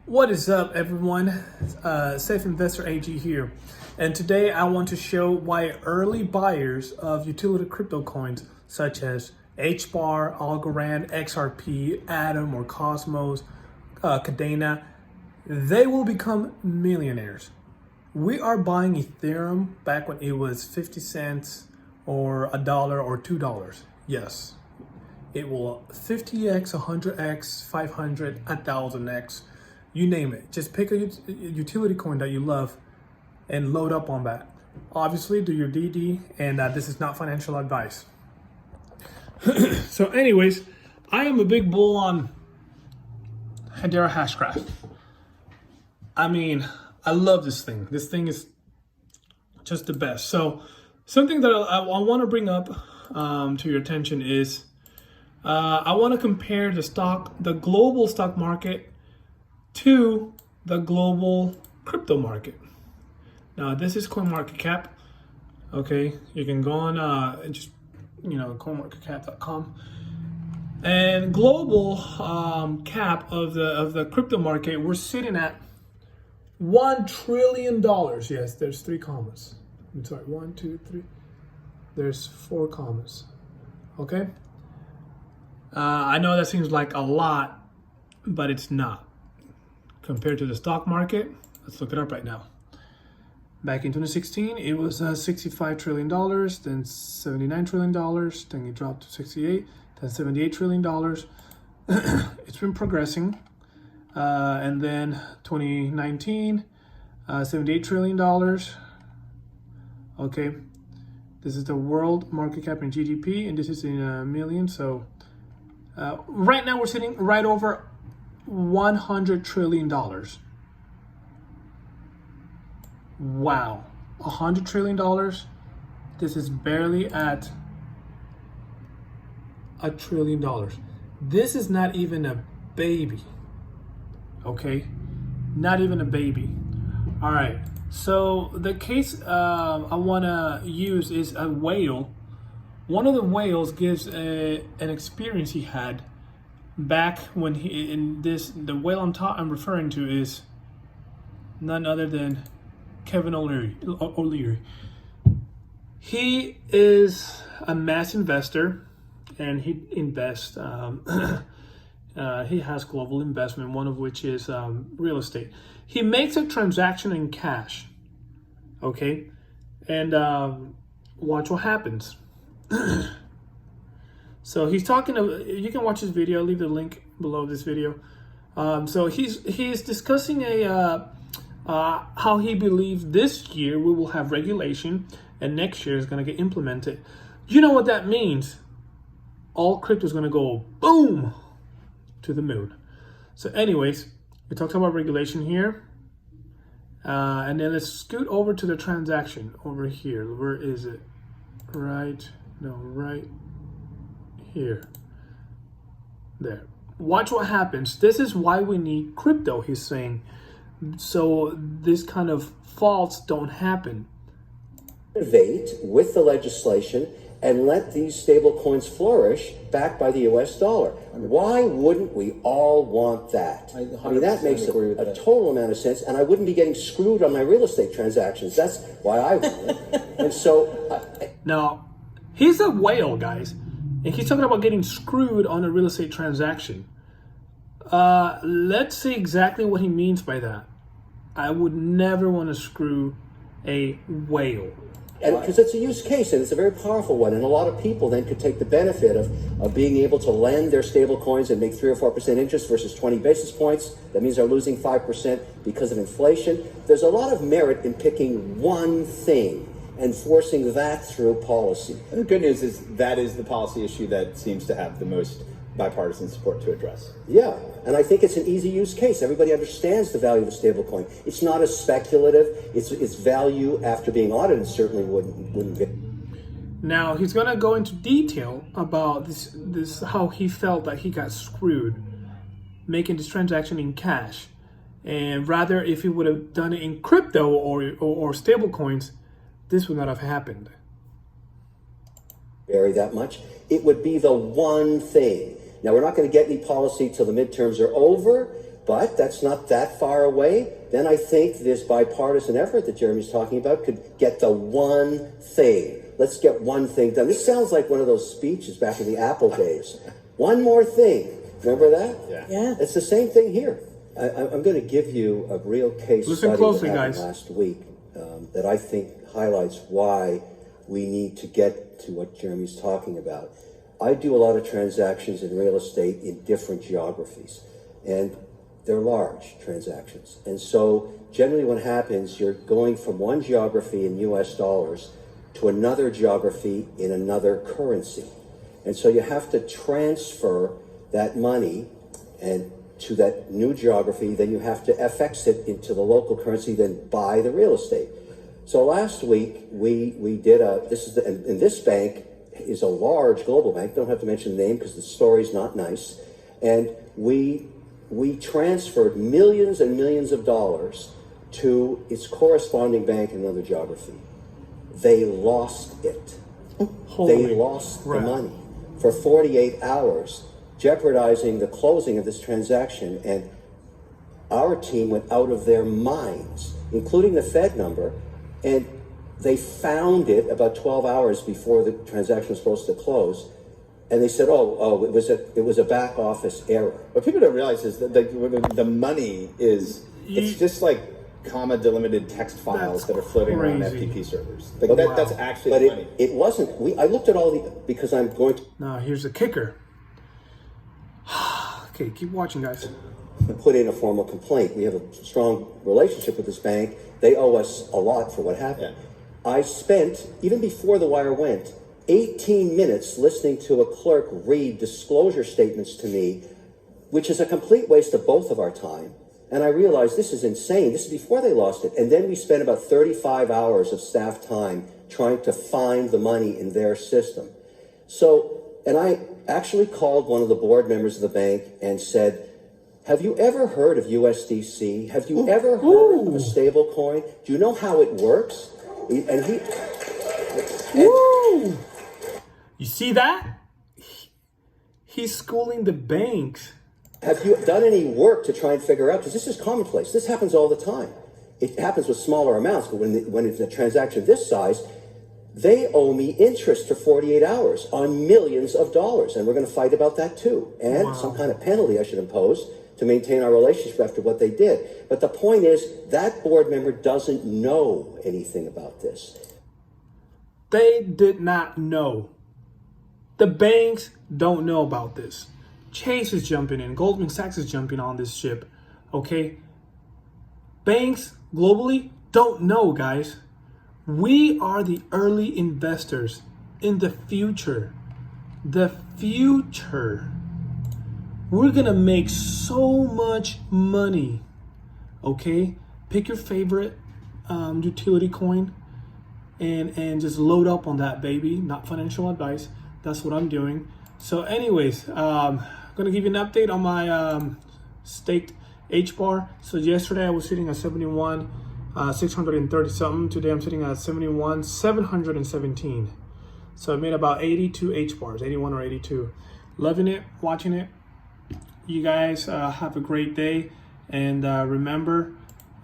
What is up, everyone? Safe Investor AG here, and today I want to show why early buyers of utility crypto coins such as HBAR, Algorand, XRP, Atom or Cosmos, Cadena, they will become millionaires. We are buying Ethereum back when it was 50 cents or $1 or $2. Yes, it will 50x, 100x, 500, 1000x. You name it. Just pick a utility coin that you love and load up on that. Obviously, do your DD, and this is not financial advice. So anyways, I am a big bull on Hedera Hashgraph. I mean, I love this thing. This thing is just the best. So something that I want to bring up to your attention is I want to compare the global stock market to the global crypto market. Now, this is CoinMarketCap. Okay, you can go on just coinmarketcap.com. And global cap of the crypto market, we're sitting at $1 trillion. Yes, there's 3 commas. I'm sorry, 1, 2, 3. There's 4 commas. Okay. I know that seems like a lot, but it's not. Compared to the stock market, let's look it up right now. Back in 2016, it was $65 trillion, then $79 trillion, then it dropped to 68, then $78 trillion. It's been progressing. And then 2019, $78 trillion. Okay, this is the world market cap in GDP, and this is in a million. So right now we're sitting right over $100 trillion. Wow, $100 trillion. This is barely at $1 trillion. This is not even a baby. Okay, not even a baby. All right, so the case I want to use is a whale. One of the whales gives an experience he had back when the whale I'm referring to is none other than Kevin O'Leary. He is a mass investor, and he invests. He has global investment, one of which is real estate. He makes a transaction in cash. Okay, and watch what happens. So he's talking to, you can watch his video, I'll leave the link below this video. So he's discussing how he believes this year we will have regulation and next year is going to get implemented. You know what that means? All crypto is going to go boom to the moon. So anyways, we talked about regulation here. And then let's scoot over to the transaction over here. Where is it? Right here. There. Watch what happens. This is why we need crypto, he's saying. So this kind of faults don't happen. Innovate with the legislation and let these stable coins flourish backed by the US dollar. Why wouldn't we all want that? I mean, that makes a total amount of sense, and I wouldn't be getting screwed on my real estate transactions. That's why I want it. And so... Now, he's a whale, guys, and he's talking about getting screwed on a real estate transaction. Let's see exactly what he means by that. I would never want to screw a whale. And because it's a use case, and it's a very powerful one, and a lot of people then could take the benefit of being able to lend their stable coins and make 3 or 4% interest versus 20 basis points. That means they're losing 5% because of inflation. There's a lot of merit in picking one thing and forcing that through policy. And the good news is that is the policy issue that seems to have the most bipartisan support to address. Yeah, and I think it's an easy use case. Everybody understands the value of a stablecoin. It's not as speculative. Its value after being audited certainly wouldn't get. Now he's gonna go into detail about this how he felt that he got screwed making this transaction in cash, and rather if he would have done it in crypto or stable coins, this would not have happened. Vary that much. It would be the one thing. Now, we're not going to get any policy till the midterms are over, but that's not that far away. Then I think this bipartisan effort that Jeremy's talking about could get the one thing. Let's get one thing done. This sounds like one of those speeches back in the Apple days. One more thing. Remember that? Yeah. It's the same thing here. I'm going to give you a real case Listen study closely, that happened guys. last week that I think highlights why we need to get to what Jeremy's talking about. I do a lot of transactions in real estate in different geographies, and they're large transactions. And so generally what happens, you're going from one geography in US dollars to another geography in another currency. And so you have to transfer that money and to that new geography, then you have to FX it into the local currency, then buy the real estate. So last week we did and this bank is a large global bank. Don't have to mention the name because the story's not nice. And we transferred millions and millions of dollars to its corresponding bank in another geography. They lost it. They lost the money for 48 hours, jeopardizing the closing of this transaction. And our team went out of their minds, including the Fed number, and they found it about 12 hours before the transaction was supposed to close. And they said, it was a back office error. What people don't realize is that the money is, it's just like comma delimited text files that are floating around FTP servers. Like that's actually but money. It wasn't. I looked at all because I'm going to Now, here's the kicker. Okay, keep watching, guys. put in a formal complaint. We have a strong relationship with this bank. They owe us a lot for what happened. Yeah. I spent, even before the wire went, 18 minutes listening to a clerk read disclosure statements to me, which is a complete waste of both of our time. And I realized this is insane. This is before they lost it. And then we spent about 35 hours of staff time trying to find the money in their system. So, and I actually called one of the board members of the bank and said, have you ever heard of USDC? Have you ever heard of a stable coin? Do you know how it works? And he... Woo! You see that? He's schooling the banks. Have you done any work to try and figure out? Because this is commonplace. This happens all the time. It happens with smaller amounts, but when it's a transaction this size, they owe me interest for 48 hours on millions of dollars, and we're going to fight about that too. And some kind of penalty I should impose to maintain our relationship after what they did. But the point is, that board member doesn't know anything about this. They did not know. The banks don't know about this. Chase is jumping in. Goldman Sachs is jumping on this ship. Okay? Banks globally don't know, guys. We are the early investors in the future. The future. We're going to make so much money. Okay? Pick your favorite utility coin and just load up on that, baby. Not financial advice. That's what I'm doing. So anyways, I'm going to give you an update on my staked HBAR. So yesterday I was sitting at 71, 630 something. Today I'm sitting at 71, 717. So I made about 82 HBARs, 81 or 82. Loving it, watching it. You guys have a great day. And remember,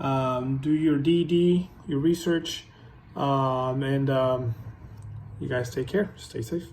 do your DD, your research. And you guys take care. Stay safe.